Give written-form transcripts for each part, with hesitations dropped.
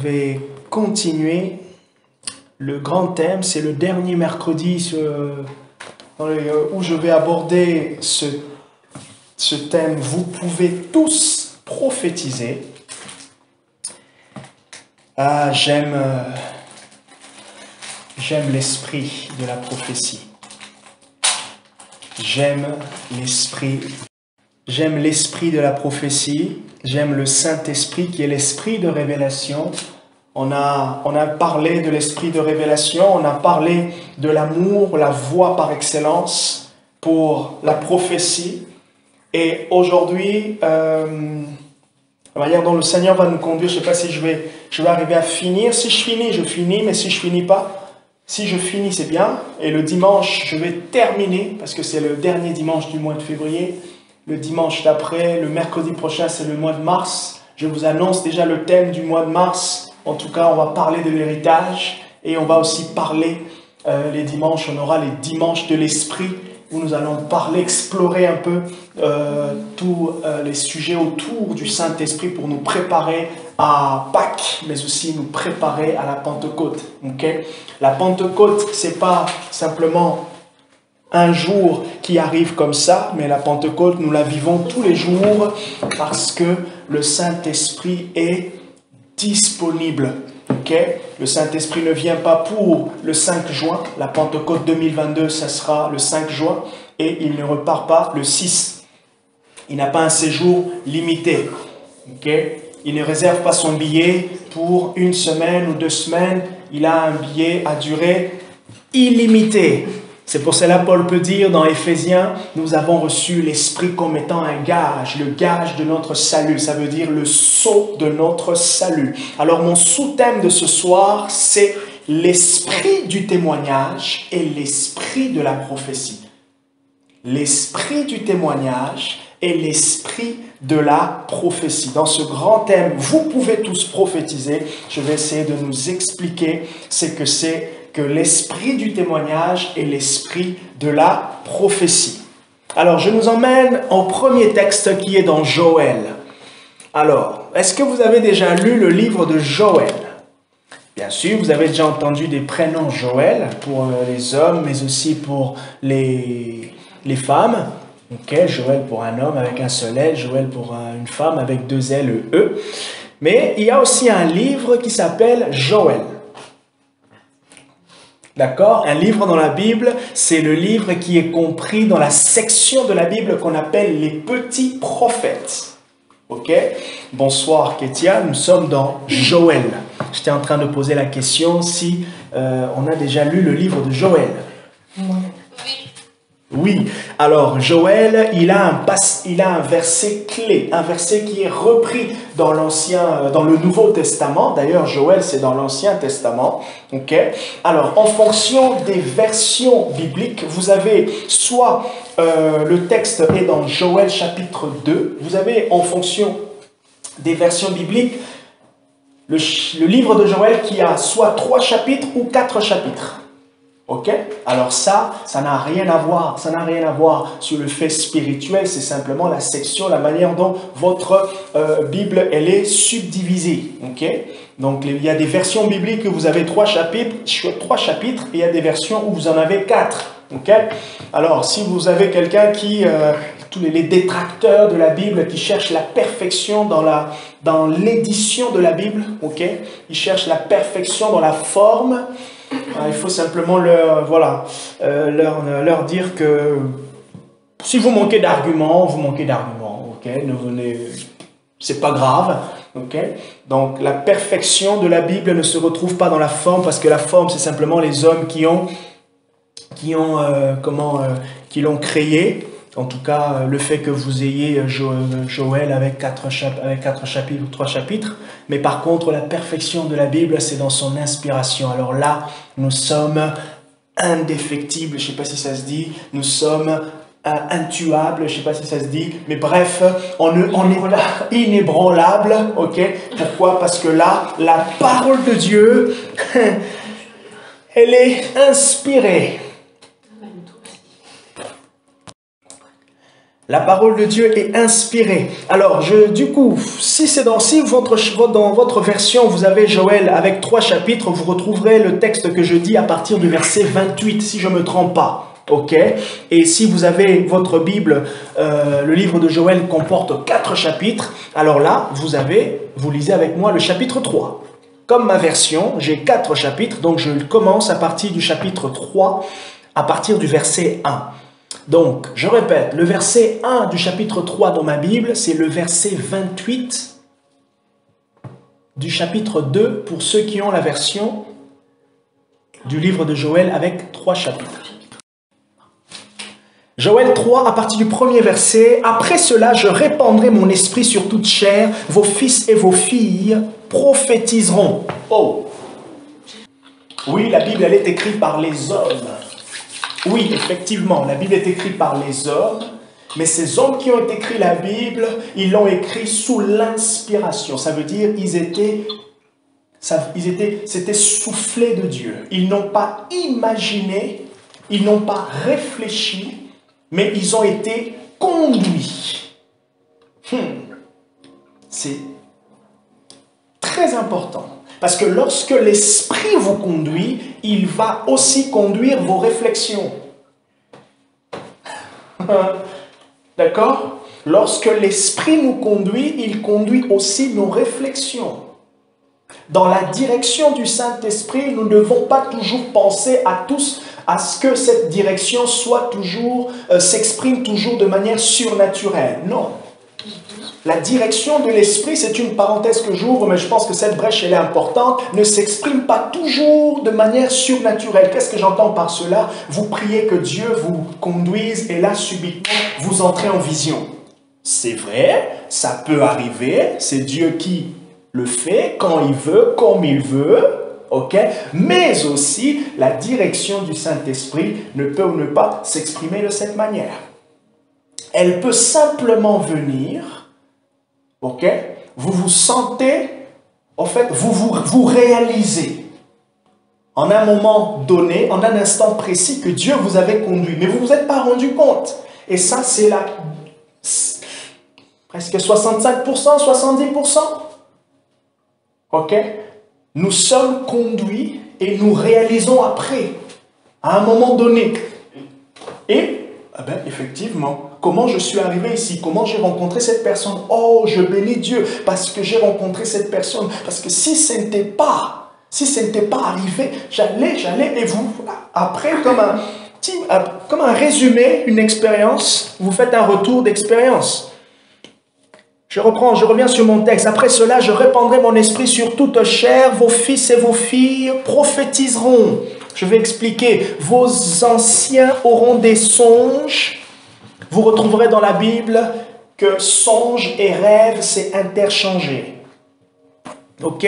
Je vais continuer. Le grand thème, c'est le dernier mercredi où je vais aborder ce thème. Vous pouvez tous prophétiser. Ah, j'aime l'esprit de la prophétie. J'aime l'esprit de la prophétie. J'aime le Saint-Esprit qui est l'esprit de révélation. On a parlé de l'esprit de révélation, on a parlé de l'amour, la voie par excellence pour la prophétie. Et aujourd'hui, la manière dont le Seigneur va nous conduire, je ne sais pas si je vais arriver à finir. Si je finis, je finis, mais si je finis pas, si je finis, c'est bien. Et le dimanche, je vais terminer, parce que c'est le dernier dimanche du mois de février. Le dimanche d'après, le mercredi prochain, c'est le mois de mars. Je vous annonce déjà le thème du mois de mars. En tout cas, on va parler de l'héritage et on va aussi parler les dimanches. On aura les dimanches de l'esprit où nous allons parler, explorer un peu tous les sujets autour du Saint-Esprit pour nous préparer à Pâques, mais aussi nous préparer à la Pentecôte. Okay? La Pentecôte, c'est pas simplement un jour qui arrive comme ça, mais la Pentecôte, nous la vivons tous les jours parce que le Saint-Esprit est disponible. Okay? Le Saint-Esprit ne vient pas pour le 5 juin. La Pentecôte 2022, ça sera le 5 juin. Et il ne repart pas le 6. Il n'a pas un séjour limité. Okay? Il ne réserve pas son billet pour 1 semaine ou 2 semaines. Il a un billet à durée illimitée. C'est pour cela Paul peut dire dans Éphésiens, nous avons reçu l'Esprit comme étant un gage, le gage de notre salut. Ça veut dire le sceau de notre salut. Alors mon sous-thème de ce soir, c'est l'esprit du témoignage et l'esprit de la prophétie. L'esprit du témoignage et l'esprit de la prophétie. Dans ce grand thème, vous pouvez tous prophétiser. Je vais essayer de nous expliquer ce que c'est que l'esprit du témoignage et l'esprit de la prophétie. Alors, je nous emmène au premier texte qui est dans Joël. Alors, est-ce que vous avez déjà lu le livre de Joël? Bien sûr, vous avez déjà entendu des prénoms Joël pour les hommes, mais aussi pour les femmes. Ok, Joël pour un homme avec un seul L, Joël pour une femme avec 2 L, E. Mais il y a aussi un livre qui s'appelle Joël. D'accord? Un livre dans la Bible, c'est le livre qui est compris dans la section de la Bible qu'on appelle les petits prophètes. Ok? Bonsoir Kétia, nous sommes dans Joël. J'étais en train de poser la question si on a déjà lu le livre de Joël. Oui, alors Joël, il a un verset clé, un verset qui est repris dans le Nouveau Testament. D'ailleurs, Joël, c'est dans l'Ancien Testament. Ok. Alors, en fonction des versions bibliques, vous avez soit le texte est dans Joël chapitre 2. Vous avez, en fonction des versions bibliques, le livre de Joël qui a soit 3 chapitres ou 4 chapitres. Ok? Alors ça n'a rien à voir. Ça n'a rien à voir sur le fait spirituel. C'est simplement la section, la manière dont votre Bible, elle est subdivisée. Ok? Donc, il y a des versions bibliques où vous avez 3 chapitres, et il y a des versions où vous en avez 4. Ok? Alors, si vous avez quelqu'un tous les détracteurs de la Bible qui cherchent la perfection dans l'édition de la Bible, ok? Ils cherchent la perfection dans la forme. Il faut simplement leur dire que si vous manquez d'arguments, vous manquez d'arguments, ok? C'est pas grave, ok? Donc la perfection de la Bible ne se retrouve pas dans la forme, parce que la forme, c'est simplement les hommes qui l'ont créé. En tout cas, le fait que vous ayez Joël avec 4 chapitres ou 3 chapitres. Mais par contre, la perfection de la Bible, c'est dans son inspiration. Alors là, nous sommes indéfectibles, je ne sais pas si ça se dit. Nous sommes intuables, je ne sais pas si ça se dit. Mais bref, on est inébranlable. Ok? Pourquoi? Parce que là, la parole de Dieu, elle est inspirée. La parole de Dieu est inspirée. Alors, du coup, si dans votre version, vous avez Joël avec 3 chapitres, vous retrouverez le texte que je dis à partir du verset 28, si je ne me trompe pas. Ok? Et si vous avez votre Bible, le livre de Joël comporte 4 chapitres, alors là, vous lisez avec moi le chapitre 3. Comme ma version, j'ai 4 chapitres, donc je commence à partir du chapitre 3, à partir du verset 1. Donc, je répète, le verset 1 du chapitre 3 dans ma Bible, c'est le verset 28 du chapitre 2 pour ceux qui ont la version du livre de Joël avec 3 chapitres. Joël 3, à partir du premier verset, « Après cela, je répandrai mon esprit sur toute chair, vos fils et vos filles prophétiseront. » Oh! Oui, la Bible, elle est écrite par les hommes. Oui, effectivement, la Bible est écrite par les hommes, mais ces hommes qui ont écrit la Bible, ils l'ont écrit sous l'inspiration. Ça veut dire c'était soufflé de Dieu. Ils n'ont pas imaginé, ils n'ont pas réfléchi, mais ils ont été conduits. C'est très important. Parce que lorsque l'Esprit vous conduit, il va aussi conduire vos réflexions. D'accord? Lorsque l'Esprit nous conduit, il conduit aussi nos réflexions. Dans la direction du Saint-Esprit, nous ne devons pas toujours penser à ce que cette direction s'exprime toujours de manière surnaturelle. Non. La direction de l'Esprit, c'est une parenthèse que j'ouvre, mais je pense que cette brèche, elle est importante, ne s'exprime pas toujours de manière surnaturelle. Qu'est-ce que j'entends par cela? Vous priez que Dieu vous conduise et là, subitement, vous entrez en vision. C'est vrai, ça peut arriver, c'est Dieu qui le fait quand il veut, comme il veut, ok? Mais aussi, la direction du Saint-Esprit ne peut ou ne pas s'exprimer de cette manière. Elle peut simplement venir. Ok? Vous vous sentez, en fait, vous réalisez en un moment donné, en un instant précis que Dieu vous avait conduit, mais vous ne vous êtes pas rendu compte. Et ça, c'est presque 65%, 70%. Ok? Nous sommes conduits et nous réalisons après, à un moment donné. Et, effectivement, comment je suis arrivé ici? Comment j'ai rencontré cette personne? Oh, je bénis Dieu parce que j'ai rencontré cette personne. Parce que si ce n'était pas arrivé, j'allais, et vous, après, comme un résumé, une expérience, vous faites un retour d'expérience. Je reviens sur mon texte. Après cela, je répandrai mon esprit sur toute chair, vos fils et vos filles prophétiseront. Je vais expliquer. Vos anciens auront des songes. Vous retrouverez dans la Bible que songe et rêve, c'est interchangé. Ok?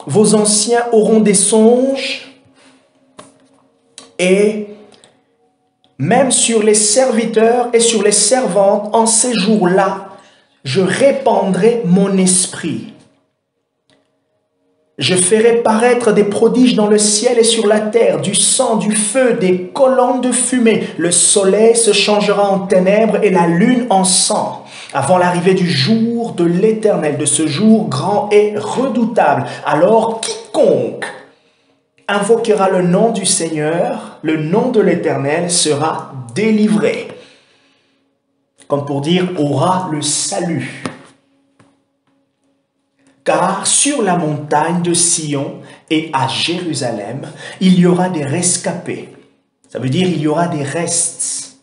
Vos anciens auront des songes et même sur les serviteurs et sur les servantes, en ces jours-là, je répandrai mon esprit. Je ferai paraître des prodiges dans le ciel et sur la terre, du sang, du feu, des colonnes de fumée. Le soleil se changera en ténèbres et la lune en sang, avant l'arrivée du jour de l'Éternel, de ce jour grand et redoutable. Alors quiconque invoquera le nom du Seigneur, le nom de l'Éternel sera délivré. Comme pour dire, aura le salut. Car sur la montagne de Sion et à Jérusalem, il y aura des rescapés. Ça veut dire il y aura des restes,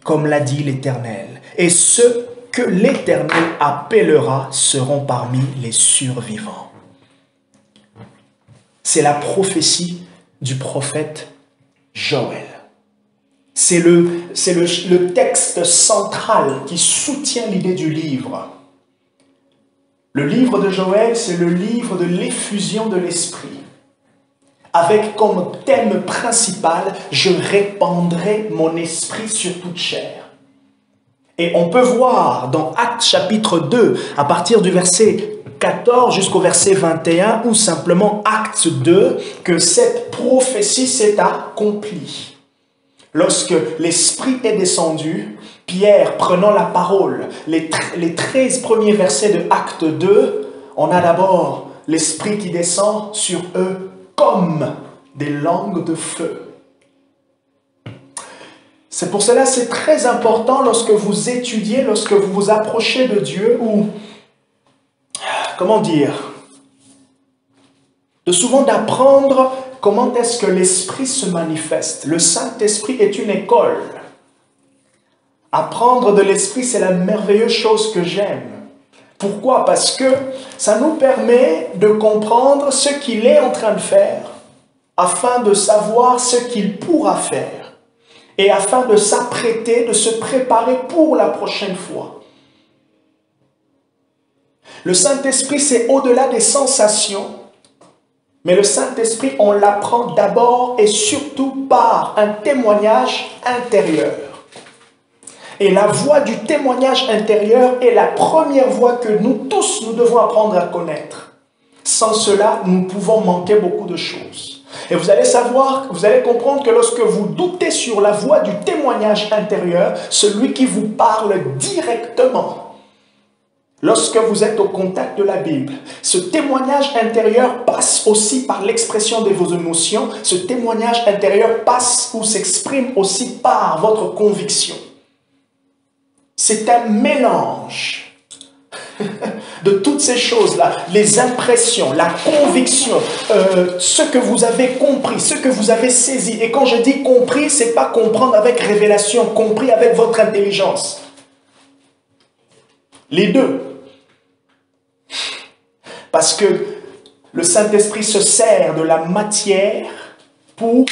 comme l'a dit l'Éternel. Et ceux que l'Éternel appellera seront parmi les survivants. C'est la prophétie du prophète Joël. C'est le texte central qui soutient l'idée du livre. Le livre de Joël, c'est le livre de l'effusion de l'Esprit. Avec comme thème principal, je répandrai mon esprit sur toute chair. Et on peut voir dans Actes chapitre 2, à partir du verset 14 jusqu'au verset 21, ou simplement Actes 2, que cette prophétie s'est accomplie. Lorsque l'Esprit est descendu, Pierre prenant la parole, les 13 premiers versets de Acte 2, on a d'abord l'Esprit qui descend sur eux comme des langues de feu. C'est pour cela que c'est très important lorsque vous étudiez, lorsque vous vous approchez de Dieu, ou, comment dire, de souvent d'apprendre comment est-ce que l'Esprit se manifeste. Le Saint-Esprit est une école. Apprendre de l'Esprit, c'est la merveilleuse chose que j'aime. Pourquoi? Parce que ça nous permet de comprendre ce qu'il est en train de faire, afin de savoir ce qu'il pourra faire, et afin de s'apprêter, de se préparer pour la prochaine fois. Le Saint-Esprit, c'est au-delà des sensations, mais le Saint-Esprit, on l'apprend d'abord et surtout par un témoignage intérieur. Et la voix du témoignage intérieur est la première voix que nous tous, nous devons apprendre à connaître. Sans cela, nous pouvons manquer beaucoup de choses. Et vous allez savoir, vous allez comprendre que lorsque vous doutez sur la voix du témoignage intérieur, celui qui vous parle directement, lorsque vous êtes au contact de la Bible, ce témoignage intérieur passe aussi par l'expression de vos émotions, ce témoignage intérieur passe ou s'exprime aussi par votre conviction. C'est un mélange de toutes ces choses-là, les impressions, la conviction, ce que vous avez compris, ce que vous avez saisi. Et quand je dis compris, ce n'est pas comprendre avec révélation, compris avec votre intelligence. Les deux. Parce que le Saint-Esprit se sert de la matière pour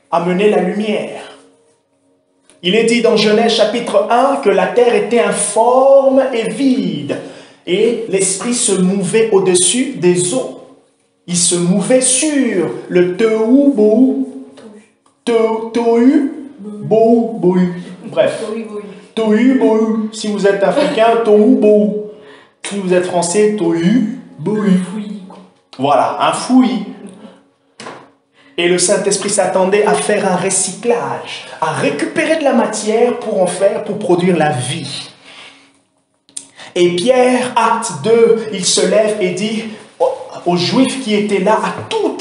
amener la lumière. Il est dit dans Genèse chapitre 1 que la terre était informe et vide. Et l'Esprit se mouvait au-dessus des eaux. Il se mouvait sur le tohu bohu. Tohu bohu. Bref. Tohu bohu. Si vous êtes africain, tohu bohu. Si vous êtes français, tohu bohu. Voilà, un fouillis. Et le Saint-Esprit s'attendait à faire un recyclage, à récupérer de la matière pour en faire, pour produire la vie. Et Pierre, acte 2, il se lève et dit aux Juifs qui étaient là, à tout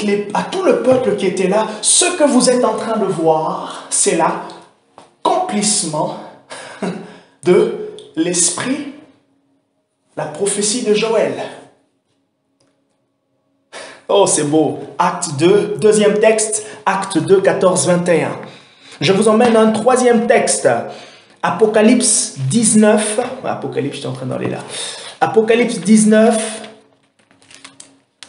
le peuple qui était là, ce que vous êtes en train de voir, c'est l'accomplissement de l'Esprit, la prophétie de Joël. Oh, c'est beau. Acte 2, deuxième texte, Acte 2, 14, 21. Je vous emmène à un troisième texte. Apocalypse 19. Apocalypse, j'étais en train d'aller là. Apocalypse 19,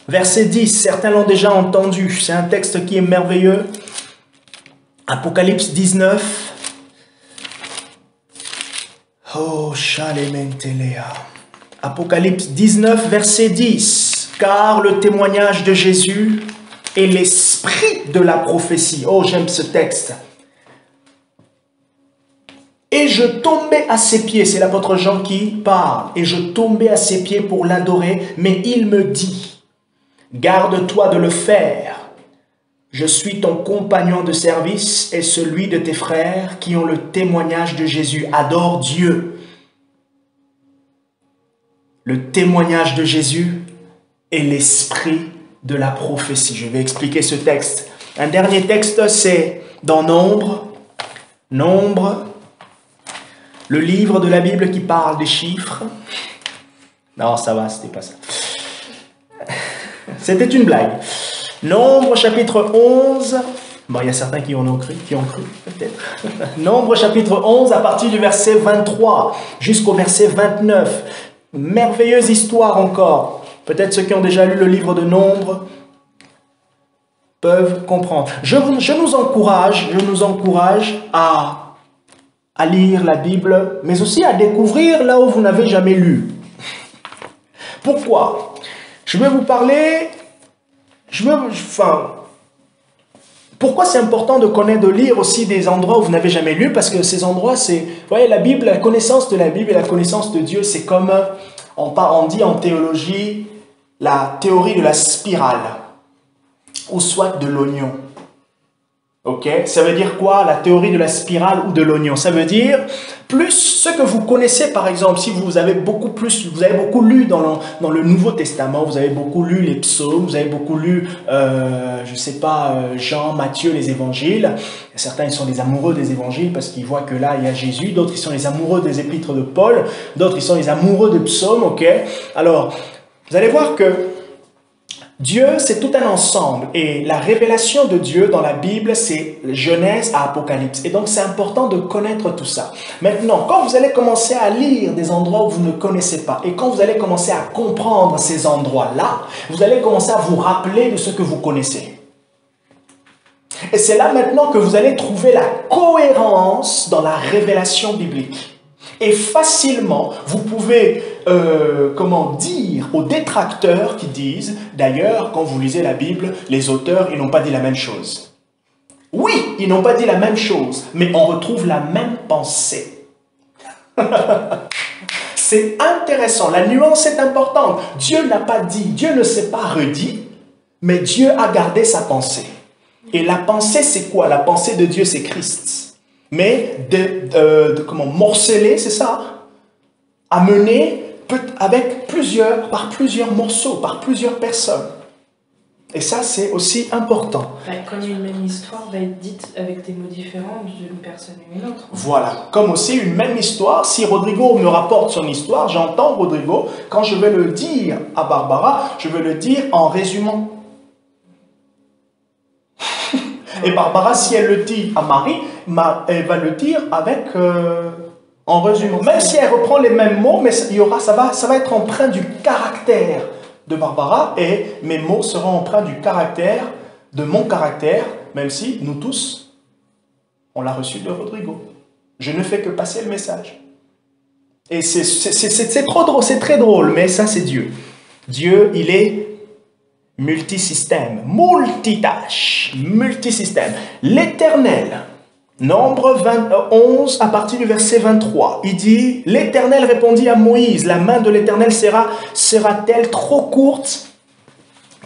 verset 10. Certains l'ont déjà entendu. C'est un texte qui est merveilleux. Apocalypse 19. Oh, Shalementelea. Apocalypse 19, verset 10. Car le témoignage de Jésus est l'esprit de la prophétie. Oh, j'aime ce texte. Et je tombais à ses pieds, c'est l'apôtre Jean qui parle, et je tombais à ses pieds pour l'adorer, mais il me dit, garde-toi de le faire. Je suis ton compagnon de service et celui de tes frères qui ont le témoignage de Jésus. Adore Dieu. Le témoignage de Jésus est l'esprit de la prophétie. Je vais expliquer ce texte. Un dernier texte, c'est dans Nombre. Nombre, le livre de la Bible qui parle des chiffres. Non, ça va, c'était pas ça. C'était une blague. Nombre, chapitre 11. Bon, il y a certains qui ont cru, peut-être. Nombre, chapitre 11, à partir du verset 23 jusqu'au verset 29. Merveilleuse histoire encore. Peut-être ceux qui ont déjà lu le livre de Nombre peuvent comprendre. Je nous encourage à lire la Bible, mais aussi à découvrir là où vous n'avez jamais lu. Pourquoi? Je vais vous parler... Pourquoi c'est important de connaître, de lire aussi des endroits où vous n'avez jamais lu? Parce que ces endroits, c'est... Vous voyez, la Bible, la connaissance de la Bible et la connaissance de Dieu, c'est comme... On dit en théologie... la théorie de la spirale, ou soit de l'oignon. Ok, ça veut dire quoi? La théorie de la spirale ou de l'oignon. Ça veut dire plus ce que vous connaissez, par exemple, si vous avez beaucoup lu dans le Nouveau Testament, vous avez beaucoup lu les psaumes, vous avez beaucoup lu, je sais pas, Jean, Matthieu, les évangiles. Certains, ils sont des amoureux des évangiles parce qu'ils voient que là, il y a Jésus. D'autres, ils sont les amoureux des épîtres de Paul. D'autres, ils sont les amoureux des psaumes, ok? Alors, vous allez voir que Dieu, c'est tout un ensemble et la révélation de Dieu dans la Bible, c'est Genèse à Apocalypse. Et donc, c'est important de connaître tout ça. Maintenant, quand vous allez commencer à lire des endroits où vous ne connaissez pas et quand vous allez commencer à comprendre ces endroits-là, vous allez commencer à vous rappeler de ce que vous connaissez. Et c'est là maintenant que vous allez trouver la cohérence dans la révélation biblique. Et facilement, vous pouvez, dire aux détracteurs qui disent, d'ailleurs, quand vous lisez la Bible, les auteurs, ils n'ont pas dit la même chose. Oui, ils n'ont pas dit la même chose, mais on retrouve la même pensée. C'est intéressant, la nuance est importante. Dieu n'a pas dit, Dieu ne s'est pas redit, mais Dieu a gardé sa pensée. Et la pensée, c'est quoi? La pensée de Dieu, c'est Christ. Mais morceler, c'est ça? Amener par plusieurs morceaux, par plusieurs personnes. Et ça, c'est aussi important. Comme une même histoire va être dite avec des mots différents d'une personne à une autre. Voilà. Comme aussi une même histoire, si Rodrigo me rapporte son histoire, j'entends Rodrigo, quand je vais le dire à Barbara, je vais le dire en résumant. Et Barbara, si elle le dit à Marie, elle va le dire en résumant. Même si elle reprend les mêmes mots, mais ça va être empreint du caractère de Barbara et mes mots seront empreints du caractère, de mon caractère, même si nous tous, on l'a reçu de Rodrigo. Je ne fais que passer le message. Et c'est trop drôle, c'est très drôle, mais ça c'est Dieu. Dieu, il est multisystème, multitâche, multisystème. L'Éternel, Nombre 11, à partir du verset 23, il dit, l'Éternel répondit à Moïse, la main de l'Éternel sera-t-elle trop courte?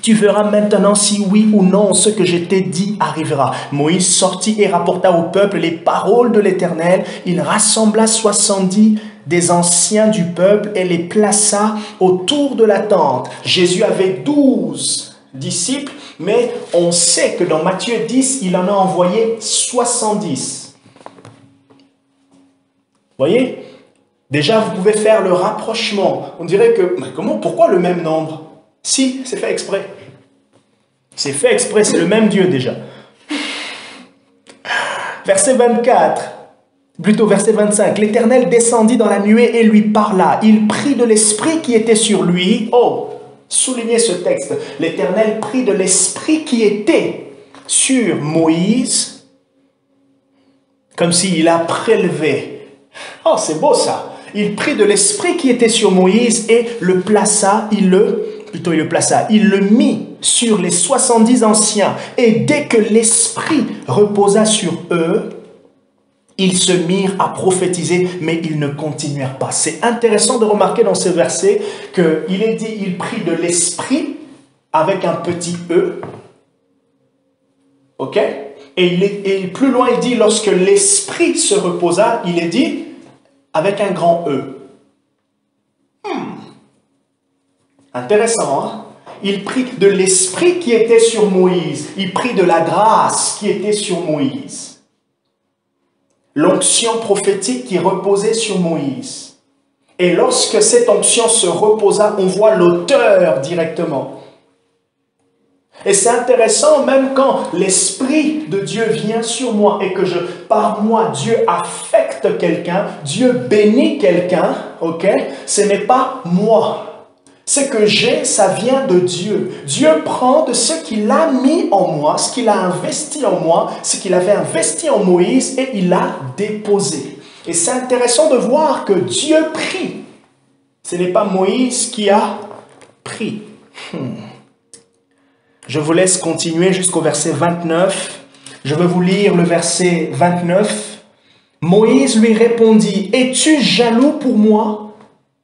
Tu verras maintenant si oui ou non ce que je t'ai dit arrivera. Moïse sortit et rapporta au peuple les paroles de l'Éternel. Il rassembla 70 des anciens du peuple et les plaça autour de la tente. Jésus avait 12 disciples, mais on sait que dans Matthieu 10, il en a envoyé 70. Voyez? Déjà, vous pouvez faire le rapprochement. On dirait que, mais pourquoi le même nombre? Si, c'est fait exprès. C'est fait exprès, c'est le même Dieu déjà. Verset 24, plutôt verset 25. L'Éternel descendit dans la nuée et lui parla. Il prit de l'esprit qui était sur lui. Oh, soulignez ce texte. L'Éternel prit de l'esprit qui était sur Moïse, comme s'il a prélevé. Oh, c'est beau ça. Il prit de l'esprit qui était sur Moïse et le plaça, il le mit sur les 70 anciens. Et dès que l'esprit reposa sur eux, ils se mirent à prophétiser, mais ils ne continuèrent pas. C'est intéressant de remarquer dans ce verset qu'il est dit, il prit de l'esprit avec un petit E. Ok? Et plus loin, il dit, lorsque l'esprit se reposa, il est dit, avec un grand E. Intéressant, hein? Il prit de l'esprit qui était sur Moïse. Il prit de la grâce qui était sur Moïse. L'onction prophétique qui reposait sur Moïse. Et lorsque cette onction se reposa, on voit l'auteur directement. Et c'est intéressant, même quand l'Esprit de Dieu vient sur moi et que par moi, Dieu affecte quelqu'un, Dieu bénit quelqu'un, ok? Ce n'est pas moi. Ce que j'ai, ça vient de Dieu. Dieu prend de ce qu'il a mis en moi, ce qu'il a investi en moi, ce qu'il avait investi en Moïse et il l'a déposé. Et c'est intéressant de voir que Dieu prie. Ce n'est pas Moïse qui a pris. Je vous laisse continuer jusqu'au verset 29. Je vais vous lire le verset 29. Moïse lui répondit, « Es-tu jaloux pour moi ?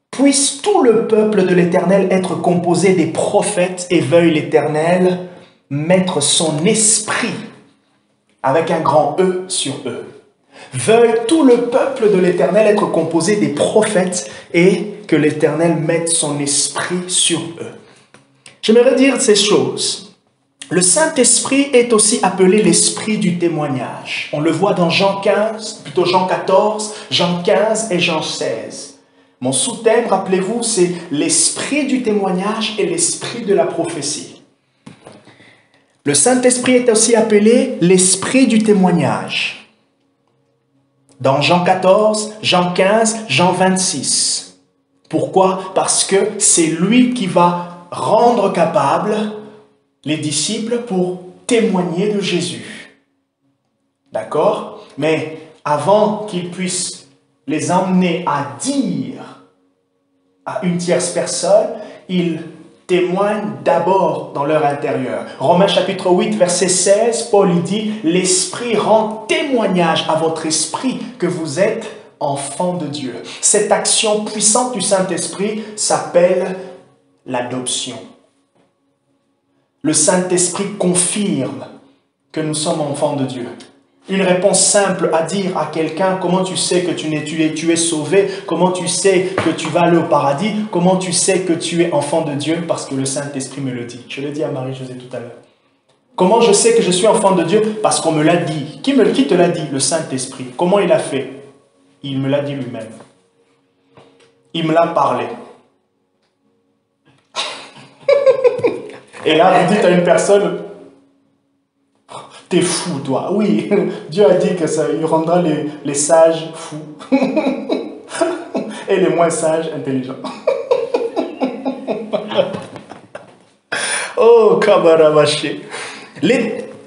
Puisse tout le peuple de l'Éternel être composé des prophètes et veuille l'Éternel mettre son esprit avec un grand E sur eux. Veuille tout le peuple de l'Éternel être composé des prophètes et que l'Éternel mette son esprit sur eux. J'aimerais dire ces choses. Le Saint-Esprit est aussi appelé l'esprit du témoignage. On le voit dans Jean 15, plutôt Jean 14, Jean 15 et Jean 16. Mon sous-thème, rappelez-vous, c'est l'esprit du témoignage et l'esprit de la prophétie. Le Saint-Esprit est aussi appelé l'esprit du témoignage. Dans Jean 14, Jean 15, Jean 26. Pourquoi? Parce que c'est lui qui va rendre capable les disciples pour témoigner de Jésus. D'accord? Mais avant qu'ils puissent les emmener à dire à une tierce personne, ils témoignent d'abord dans leur intérieur. Romains chapitre 8, verset 16, Paul dit « L'Esprit rend témoignage à votre esprit que vous êtes enfants de Dieu. » Cette action puissante du Saint-Esprit s'appelle l'adoption. Le Saint-Esprit confirme que nous sommes enfants de Dieu. Une réponse simple à dire à quelqu'un, comment tu sais que tu es sauvé, comment tu sais que tu vas aller au paradis, comment tu sais que tu es enfant de Dieu, parce que le Saint-Esprit me le dit. Je l'ai dit à Marie-Josée tout à l'heure. Comment je sais que je suis enfant de Dieu? Parce qu'on me l'a dit. Qui te l'a dit? Le Saint-Esprit. Comment il a fait? Il me l'a dit lui-même. Il me l'a parlé. Et là, vous dites à une personne, t'es fou, toi. Oui, Dieu a dit que ça, il rendra les sages fous. Et les moins sages, intelligents. Oh, Kabarabaché.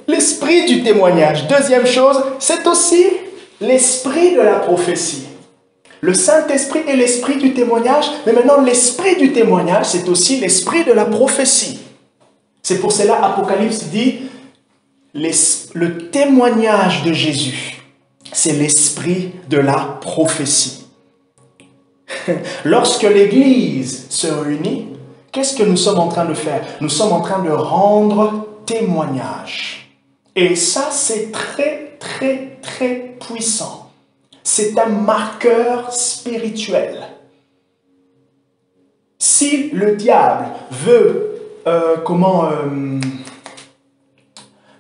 L'esprit du témoignage. Deuxième chose, c'est aussi l'esprit de la prophétie. Le Saint-Esprit est l'esprit du témoignage, mais maintenant l'esprit du témoignage, c'est aussi l'esprit de la prophétie. C'est pour cela Apocalypse dit le témoignage de Jésus, c'est l'esprit de la prophétie. Lorsque l'Église se réunit, qu'est-ce que nous sommes en train de faire? Nous sommes en train de rendre témoignage. Et ça, c'est très, très, très puissant. C'est un marqueur spirituel. Si le diable veut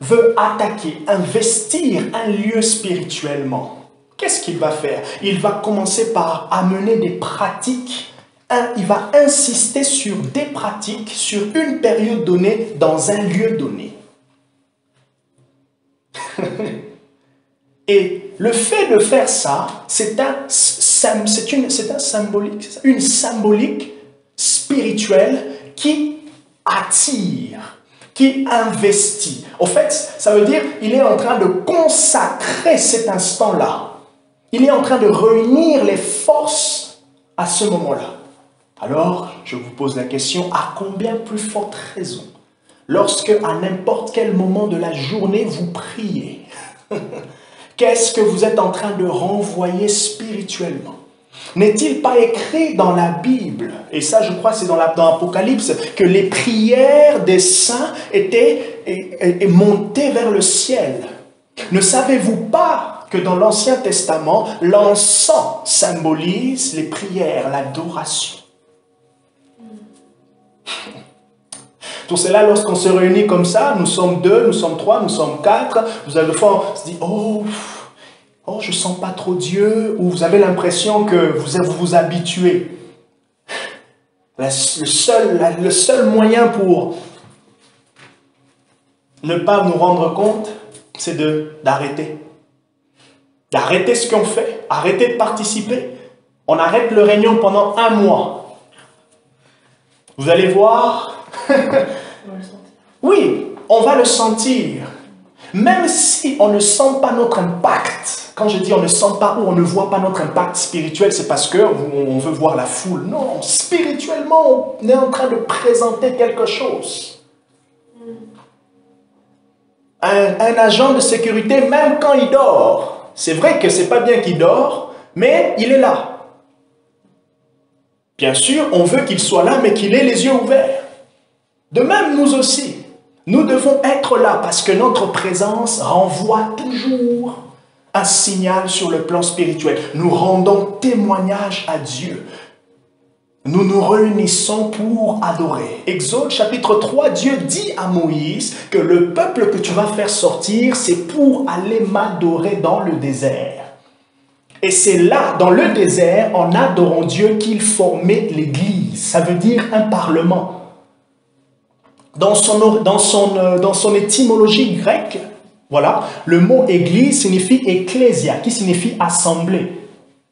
veut attaquer, investir un lieu spirituellement, qu'est-ce qu'il va faire? Il va commencer par amener des pratiques, il va insister sur des pratiques, sur une période donnée, dans un lieu donné. Et le fait de faire ça, c'est une symbolique spirituelle qui attire, qui investit. Au fait, ça veut dire qu'il est en train de consacrer cet instant-là. Il est en train de réunir les forces à ce moment-là. Alors, je vous pose la question, à combien plus forte raison, lorsque à n'importe quel moment de la journée vous priez, qu'est-ce que vous êtes en train de renvoyer spirituellement? N'est-il pas écrit dans la Bible, et ça je crois c'est dans l'Apocalypse, que les prières des saints étaient montées vers le ciel? Ne savez-vous pas que dans l'Ancien Testament, l'encens symbolise les prières, l'adoration? Pour cela, lorsqu'on se réunit comme ça, nous sommes 2, nous sommes 3, nous sommes 4, vous avez des fois, on se dit, oh, je ne sens pas trop Dieu, ou vous avez l'impression que vous vous habituez. Le seul moyen pour ne pas nous rendre compte, c'est d'arrêter. D'arrêter ce qu'on fait, arrêter de participer. On arrête le réunion pendant 1 mois. Vous allez voir. Oui, on va le sentir. Même si on ne sent pas notre impact, quand je dis on ne sent pas ou on ne voit pas notre impact spirituel, c'est parce qu'on veut voir la foule. Non, spirituellement, on est en train de présenter quelque chose. Un agent de sécurité, même quand il dort, c'est vrai que c'est pas bien qu'il dort, mais il est là. Bien sûr, on veut qu'il soit là, mais qu'il ait les yeux ouverts. De même, nous aussi. Nous devons être là parce que notre présence renvoie toujours un signal sur le plan spirituel. Nous rendons témoignage à Dieu. Nous nous réunissons pour adorer. Exode chapitre 3, Dieu dit à Moïse que le peuple que tu vas faire sortir, c'est pour aller m'adorer dans le désert. Et c'est là, dans le désert, en adorant Dieu, qu'il formait l'Église. Ça veut dire un parlement. Dans son étymologie grecque, voilà, le mot Église signifie ecclésia, qui signifie assemblée.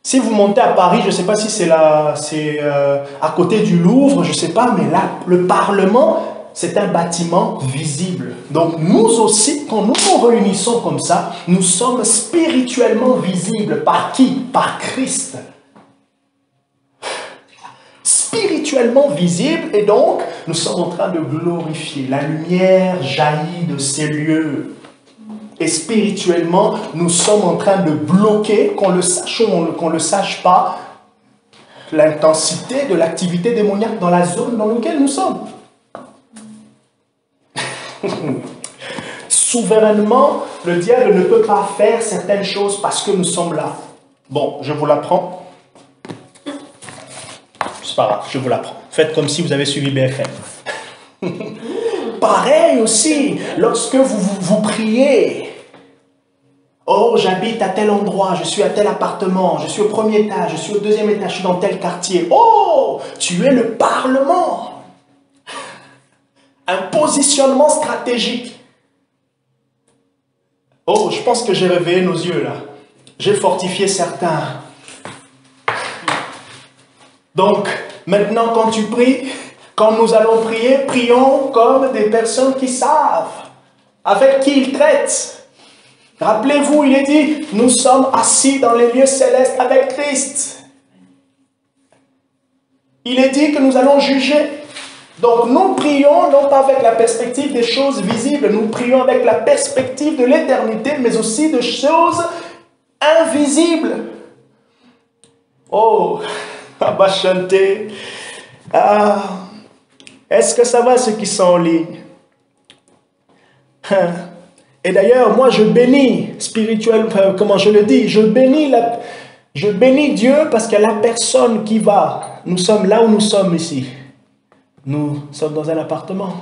Si vous montez à Paris, je ne sais pas si c'est à côté du Louvre, je ne sais pas, mais là, le Parlement, c'est un bâtiment visible. Donc nous aussi, quand nous nous réunissons comme ça, nous sommes spirituellement visibles. Par qui? Par Christ. Spirituellement visibles, et donc nous sommes en train de glorifier. La lumière jaillit de ces lieux. Et spirituellement, nous sommes en train de bloquer, qu'on le sache ou qu'on ne le sache pas, l'intensité de l'activité démoniaque dans la zone dans laquelle nous sommes. Souverainement, le diable ne peut pas faire certaines choses parce que nous sommes là. Bon, je vous l'apprends. C'est pas grave, je vous l'apprends. Faites comme si vous avez suivi BFM. Pareil aussi, lorsque vous priez. Oh, j'habite à tel endroit, je suis à tel appartement, je suis au premier étage, je suis au deuxième étage, je suis dans tel quartier. Oh, tu es le Parlement. Un positionnement stratégique. Oh, je pense que j'ai réveillé nos yeux là. J'ai fortifié certains. Donc, maintenant quand tu pries, quand nous allons prier, prions comme des personnes qui savent avec qui ils traitent. Rappelez-vous, il est dit, nous sommes assis dans les lieux célestes avec Christ. Il est dit que nous allons juger. Donc nous prions non pas avec la perspective des choses visibles, nous prions avec la perspective de l'éternité, mais aussi de choses invisibles. Oh, Abachante. Ah, est-ce que ça va ceux qui sont en ligne? Et d'ailleurs, moi je bénis spirituellement, comment je le dis, je bénis Dieu parce que la personne qui va, nous sommes là où nous sommes ici. Nous sommes dans un appartement.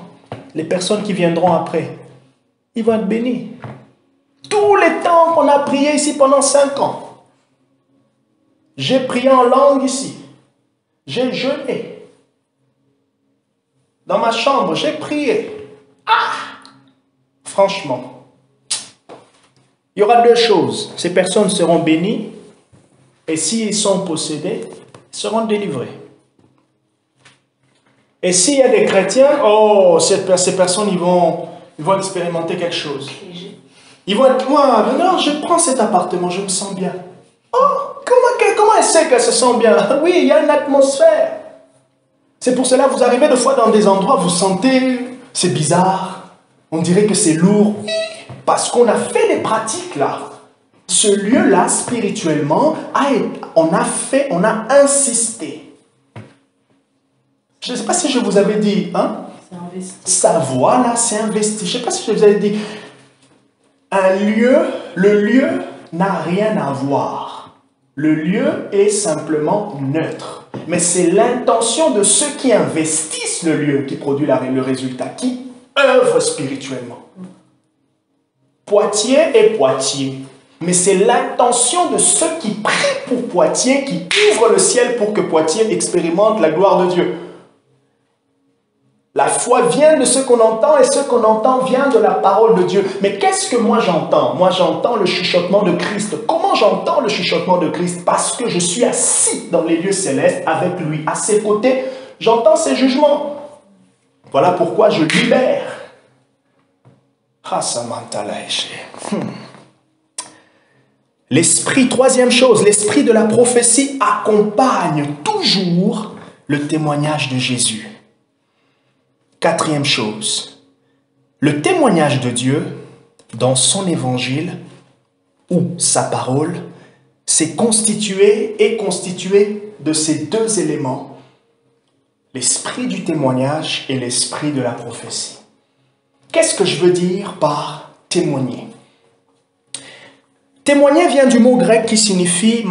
Les personnes qui viendront après, ils vont être bénis. Tous les temps qu'on a prié ici pendant 5 ans, j'ai prié en langue ici. J'ai jeûné. Dans ma chambre, j'ai prié. Ah! Franchement. Il y aura 2 choses. Ces personnes seront bénies et s'ils sont possédés, ils seront délivrés. Et s'il y a des chrétiens, oh, ces personnes, ils vont expérimenter quelque chose. Ils vont être, moi, non, je prends cet appartement, je me sens bien. Oh, comment elle sait qu'elle se sent bien? Oui, il y a une atmosphère. C'est pour cela que vous arrivez des fois dans des endroits, vous sentez, c'est bizarre. On dirait que c'est lourd. Parce qu'on a fait des pratiques là. Ce lieu-là, spirituellement, on a insisté. Je ne sais pas si je vous avais dit, hein? C'est investi. Sa voix là, c'est investi. Je ne sais pas si je vous avais dit. Le lieu n'a rien à voir. Le lieu est simplement neutre. Mais c'est l'intention de ceux qui investissent le lieu qui produit le résultat, qui œuvrent spirituellement. Poitiers est Poitiers. Mais c'est l'intention de ceux qui prient pour Poitiers, qui ouvrent le ciel pour que Poitiers expérimente la gloire de Dieu. La foi vient de ce qu'on entend et ce qu'on entend vient de la parole de Dieu. Mais qu'est-ce que moi j'entends? Moi j'entends le chuchotement de Christ. Comment j'entends le chuchotement de Christ? Parce que je suis assis dans les lieux célestes avec lui. À ses côtés, j'entends ses jugements. Voilà pourquoi je libère. L'esprit, troisième chose, l'esprit de la prophétie accompagne toujours le témoignage de Jésus. Quatrième chose, le témoignage de Dieu dans son évangile ou sa parole, c'est constitué de ces 2 éléments, l'esprit du témoignage et l'esprit de la prophétie. Qu'est-ce que je veux dire par témoigner? Témoigner vient du mot grec qui signifie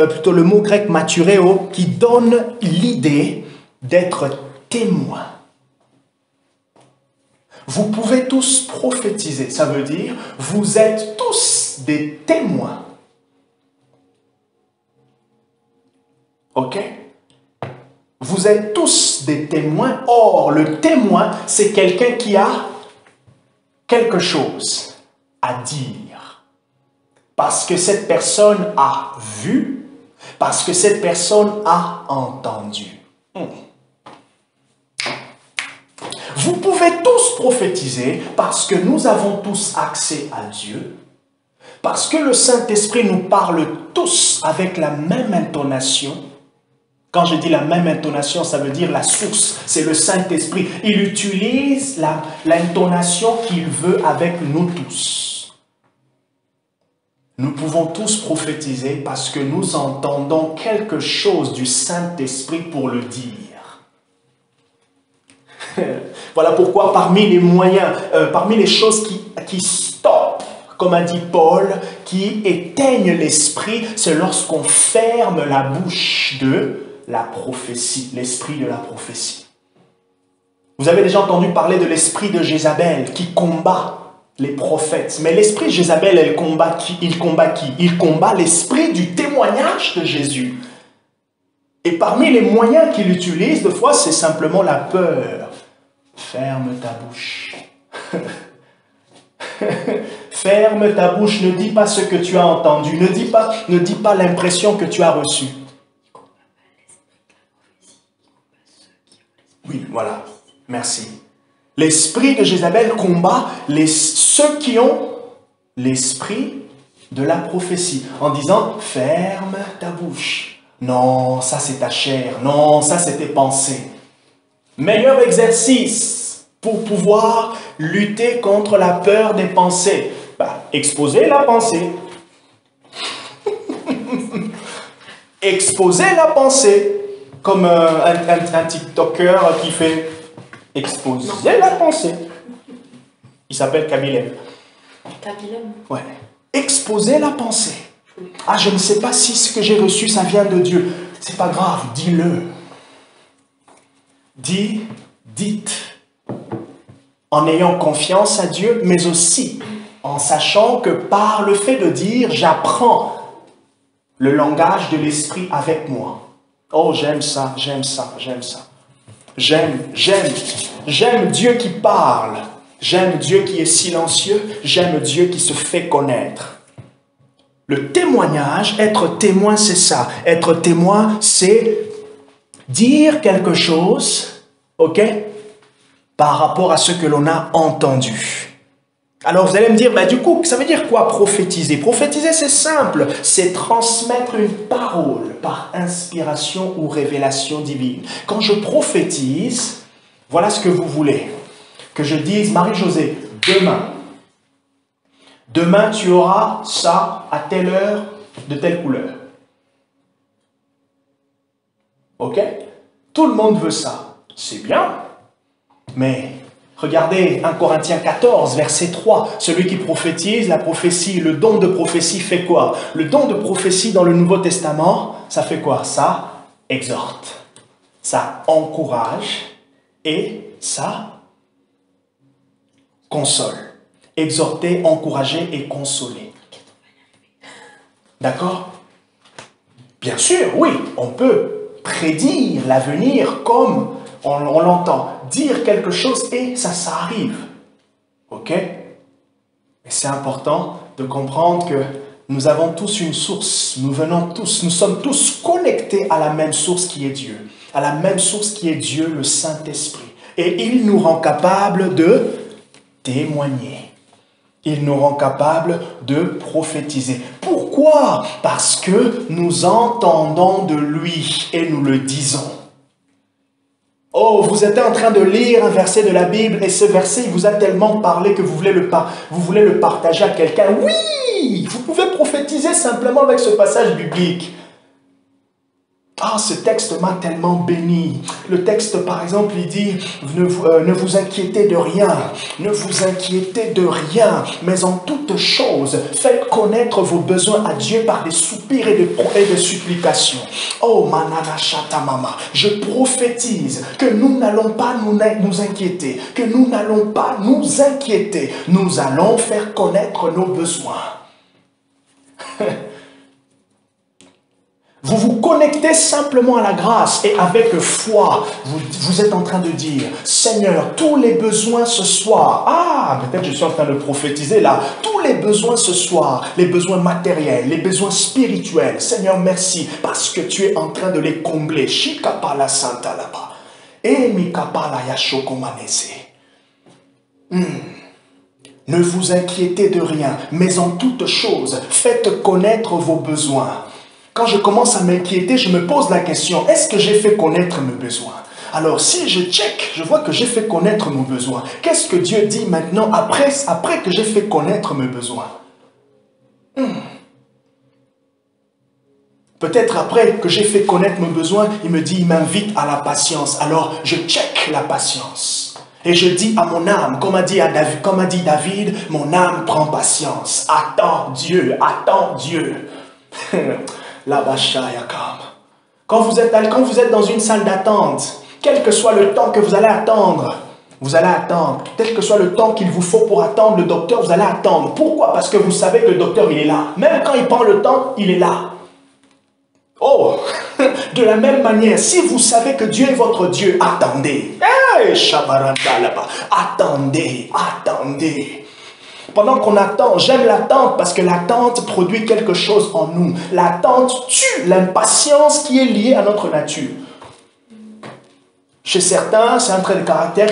plutôt le mot grec matureo, qui donne l'idée d'être témoin. Vous pouvez tous prophétiser, ça veut dire vous êtes tous des témoins. Ok? Vous êtes tous des témoins. Or, le témoin, c'est quelqu'un qui a quelque chose à dire. Parce que cette personne a vu, parce que cette personne a entendu. Vous pouvez tous prophétiser parce que nous avons tous accès à Dieu, parce que le Saint-Esprit nous parle tous avec la même intonation. Quand je dis la même intonation, ça veut dire la source, c'est le Saint-Esprit. Il utilise l'intonation qu'il veut avec nous tous. Nous pouvons tous prophétiser parce que nous entendons quelque chose du Saint-Esprit pour le dire. Voilà pourquoi parmi les moyens, parmi les choses qui stoppent, comme a dit Paul, qui éteignent l'esprit, c'est lorsqu'on ferme la bouche de la prophétie, l'esprit de la prophétie. Vous avez déjà entendu parler de l'esprit de Jézabel qui combat les prophètes. Mais l'esprit de Jézabel, il combat qui? Il combat l'esprit du témoignage de Jésus. Et parmi les moyens qu'il utilise, des fois, c'est simplement la peur. Ferme ta bouche. Ferme ta bouche, ne dis pas ce que tu as entendu, ne dis pas l'impression que tu as reçue. Oui, voilà, merci. L'esprit de Jézabel combat ceux qui ont l'esprit de la prophétie, en disant, ferme ta bouche. Non, ça c'est ta chair, non, ça c'est tes pensées. Meilleur exercice pour pouvoir lutter contre la peur des pensées. Exposer la pensée. Exposer la pensée. Comme un TikToker qui fait exposer la pensée. Il s'appelle Kabilem. Kabilem? Ouais. Exposer la pensée. Ah, je ne sais pas si ce que j'ai reçu, ça vient de Dieu. C'est pas grave, dis-le. Dites, en ayant confiance à Dieu, mais aussi en sachant que par le fait de dire, j'apprends le langage de l'esprit avec moi. Oh, j'aime ça, j'aime ça, j'aime ça. J'aime Dieu qui parle. J'aime Dieu qui est silencieux. J'aime Dieu qui se fait connaître. Le témoignage, être témoin, c'est ça. Être témoin, c'est dire quelque chose, ok, par rapport à ce que l'on a entendu. Alors vous allez me dire, du coup, ça veut dire quoi prophétiser? Prophétiser, c'est simple, c'est transmettre une parole par inspiration ou révélation divine. Quand je prophétise, voilà ce que vous voulez. Que je dise, Marie-Josée, demain tu auras ça à telle heure, de telle couleur. Ok? Tout le monde veut ça. C'est bien. Mais regardez 1 Corinthiens 14, verset 3. Celui qui prophétise, la prophétie, le don de prophétie fait quoi? Le don de prophétie dans le Nouveau Testament, ça fait quoi? Ça exhorte, ça encourage et ça console. Exhorter, encourager et consoler. D'accord? Bien sûr, oui, on peut prédire l'avenir comme on l'entend. Dire quelque chose et ça arrive. Ok? Et c'est important de comprendre que nous avons tous une source. Nous sommes tous connectés à la même source qui est Dieu. À la même source qui est Dieu, le Saint-Esprit. Et il nous rend capables de témoigner. Il nous rend capables de prophétiser. Pourquoi? Parce que nous entendons de lui et nous le disons. Oh, vous êtes en train de lire un verset de la Bible et ce verset il vous a tellement parlé que vous voulez le partager à quelqu'un. Oui, vous pouvez prophétiser simplement avec ce passage biblique. Ah, ce texte m'a tellement béni. Le texte, par exemple, il dit, ne vous inquiétez de rien, ne vous inquiétez de rien, mais en toute chose, faites connaître vos besoins à Dieu par des soupirs et des supplications. Oh, manana shatamama, je prophétise que nous n'allons pas nous inquiéter, que nous n'allons pas nous inquiéter. Nous allons faire connaître nos besoins. Vous vous connectez simplement à la grâce et avec foi, vous êtes en train de dire, Seigneur, tous les besoins ce soir, peut-être je suis en train de prophétiser là, tous les besoins ce soir, les besoins matériels, les besoins spirituels, Seigneur, merci, parce que tu es en train de les combler. Shikapala Santa là-bas. Et Mikapala Yashokomanese. Ne vous inquiétez de rien, mais en toute chose, faites connaître vos besoins. Quand je commence à m'inquiéter, je me pose la question, est-ce que j'ai fait connaître mes besoins? Alors si je check, je vois que j'ai fait connaître mon besoin. Qu'est-ce que Dieu dit maintenant après que j'ai fait connaître mes besoins? Peut-être après que j'ai fait connaître mes besoins, il me dit, il m'invite à la patience. Alors je check la patience. Et je dis à mon âme, comme a dit David, mon âme prend patience. Attends Dieu, attends Dieu. Quand vous êtes dans une salle d'attente, quel que soit le temps que vous allez attendre, quel que soit le temps qu'il vous faut pour attendre le docteur, vous allez attendre. Pourquoi? Parce que vous savez que le docteur, il est là. Même quand il prend le temps, il est là. Oh, de la même manière, si vous savez que Dieu est votre Dieu, attendez. Attendez, attendez. Pendant qu'on attend, j'aime l'attente parce que l'attente produit quelque chose en nous. L'attente tue l'impatience qui est liée à notre nature. Chez certains, c'est un trait de caractère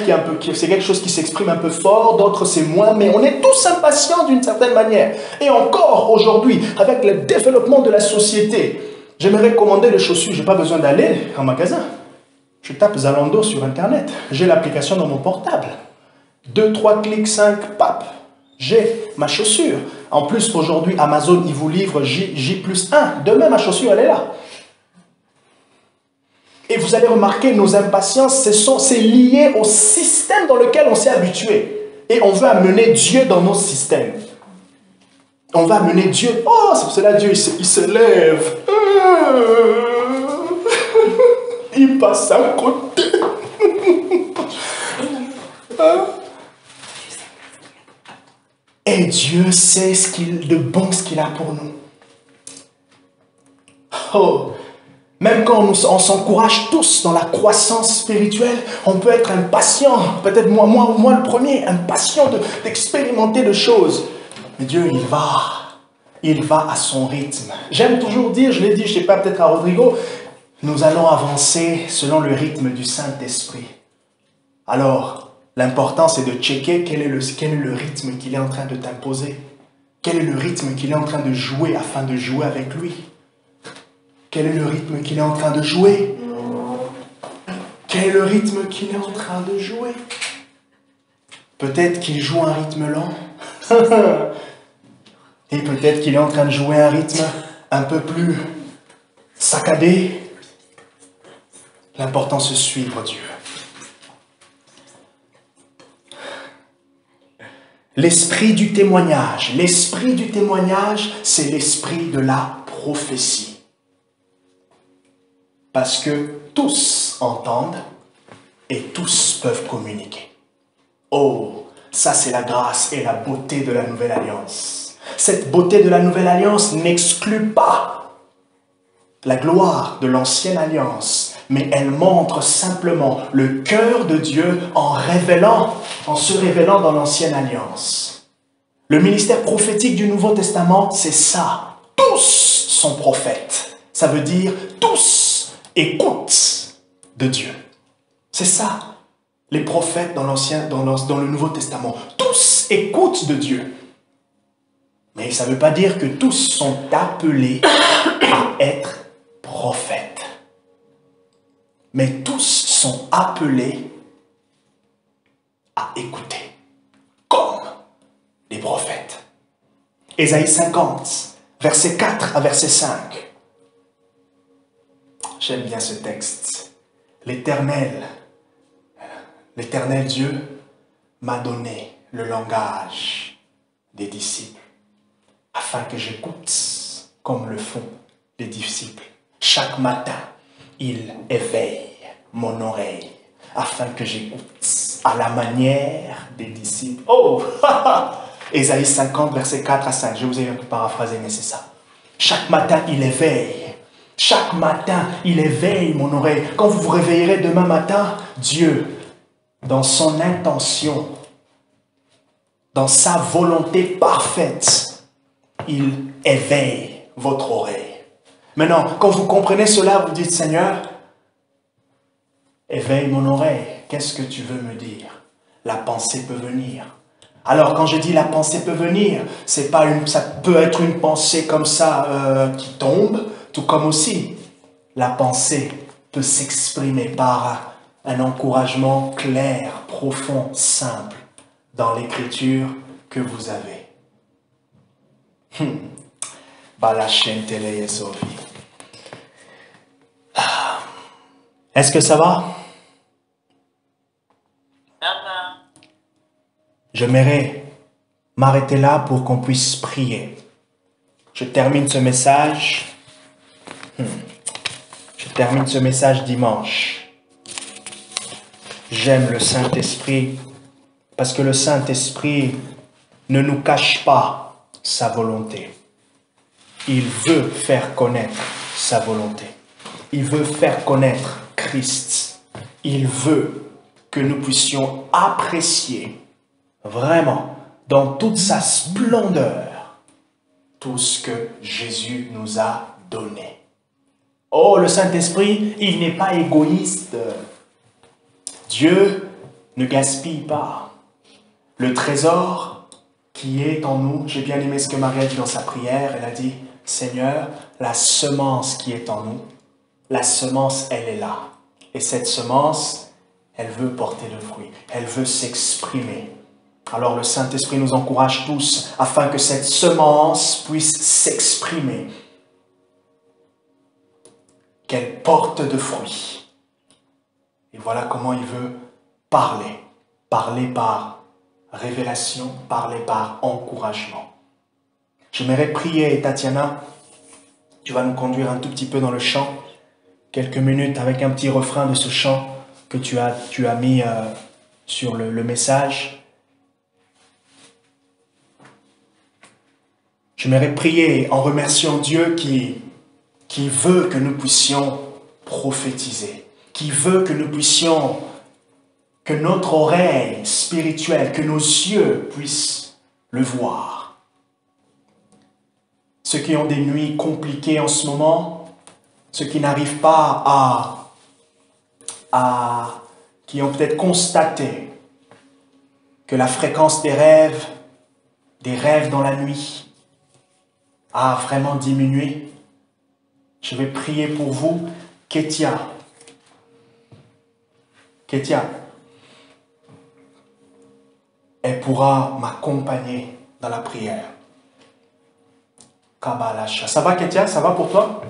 c'est quelque chose qui s'exprime un peu fort, d'autres c'est moins, mais on est tous impatients d'une certaine manière. Et encore aujourd'hui, avec le développement de la société, j'aimerais commander les chaussures, je n'ai pas besoin d'aller en magasin. Je tape Zalando sur Internet, j'ai l'application dans mon portable. 2, 3 clics, 5, papes. J'ai ma chaussure. En plus, aujourd'hui, Amazon, il vous livre J+1. Demain, ma chaussure, elle est là. Et vous allez remarquer, nos impatiences, c'est lié au système dans lequel on s'est habitué. Et on veut amener Dieu dans nos systèmes. On va amener Dieu. Oh, c'est pour cela Dieu, il se lève. Il passe à côté. Et Dieu sait de bon ce qu'il a pour nous. Oh, même quand on s'encourage tous dans la croissance spirituelle, on peut être impatient, peut-être moi le premier, impatient d'expérimenter de choses. Mais Dieu, il va à son rythme. J'aime toujours dire, je l'ai dit, je ne sais pas, peut-être à Rodrigo, nous allons avancer selon le rythme du Saint-Esprit. Alors, l'important, c'est de checker quel est le rythme qu'il est en train de t'imposer. Quel est le rythme qu'il est en train de jouer afin de jouer avec lui. Quel est le rythme qu'il est en train de jouer? Quel est le rythme qu'il est en train de jouer? Peut-être qu'il joue un rythme lent. Et peut-être qu'il est en train de jouer un rythme un peu plus saccadé. L'important, c'est de suivre Dieu. L'esprit du témoignage, c'est l'esprit de la prophétie. Parce que tous entendent et tous peuvent communiquer. Oh, ça c'est la grâce et la beauté de la nouvelle alliance. Cette beauté de la nouvelle alliance n'exclut pas la gloire de l'ancienne alliance, mais elle montre simplement le cœur de Dieu en se révélant dans l'ancienne alliance. Le ministère prophétique du Nouveau Testament, c'est ça. Tous sont prophètes. Ça veut dire tous écoutent de Dieu. C'est ça. Les prophètes dans le Nouveau Testament, tous écoutent de Dieu. Mais ça ne veut pas dire que tous sont appelés à être prophètes. Mais tous sont appelés à écouter, comme les prophètes. Ésaïe 50, verset 4 à verset 5. J'aime bien ce texte. L'Éternel Dieu m'a donné le langage des disciples, afin que j'écoute comme le font les disciples. Chaque matin, il éveille mon oreille, afin que j'écoute à la manière des disciples. Oh! Ésaïe 50, versets 4 à 5. Je vous ai un peu paraphrasé, mais c'est ça. Chaque matin, il éveille. Chaque matin, il éveille mon oreille. Quand vous vous réveillerez demain matin, Dieu, dans son intention, dans sa volonté parfaite, il éveille votre oreille. Maintenant, quand vous comprenez cela, vous dites, Seigneur, éveille mon oreille. Qu'est-ce que tu veux me dire? La pensée peut venir. Alors, quand je dis la pensée peut venir, c'est pas ça peut être une pensée comme ça qui tombe, tout comme aussi la pensée peut s'exprimer par un encouragement clair, profond, simple dans l'écriture que vous avez. Est-ce que ça va? J'aimerais m'arrêter là pour qu'on puisse prier. Je termine ce message. Je termine ce message dimanche. J'aime le Saint-Esprit parce que le Saint-Esprit ne nous cache pas sa volonté. Il veut faire connaître sa volonté. Il veut faire connaître Christ. Il veut que nous puissions apprécier vraiment, dans toute sa splendeur, tout ce que Jésus nous a donné. Oh, le Saint-Esprit, il n'est pas égoïste. Dieu ne gaspille pas. Le trésor qui est en nous, j'ai bien aimé ce que Marie a dit dans sa prière, elle a dit, Seigneur, la semence qui est en nous, la semence, elle est là. Et cette semence, elle veut porter le fruit, elle veut s'exprimer. Alors le Saint-Esprit nous encourage tous afin que cette semence puisse s'exprimer, qu'elle porte de fruits. Et voilà comment il veut parler. Parler par révélation, parler par encouragement. J'aimerais prier, Tatiana, tu vas nous conduire un tout petit peu dans le chant, quelques minutes avec un petit refrain de ce chant que tu as mis sur le message. J'aimerais prier en remerciant Dieu qui veut que nous puissions prophétiser, qui veut que nous puissions, que notre oreille spirituelle, que nos yeux puissent le voir. Ceux qui ont des nuits compliquées en ce moment, ceux qui n'arrivent pas qui ont peut-être constaté que la fréquence des rêves dans la nuit, a vraiment diminué. Je vais prier pour vous, Ketia. Elle pourra m'accompagner dans la prière. Kabbalah. Ça va, Ketia? Ça va pour toi?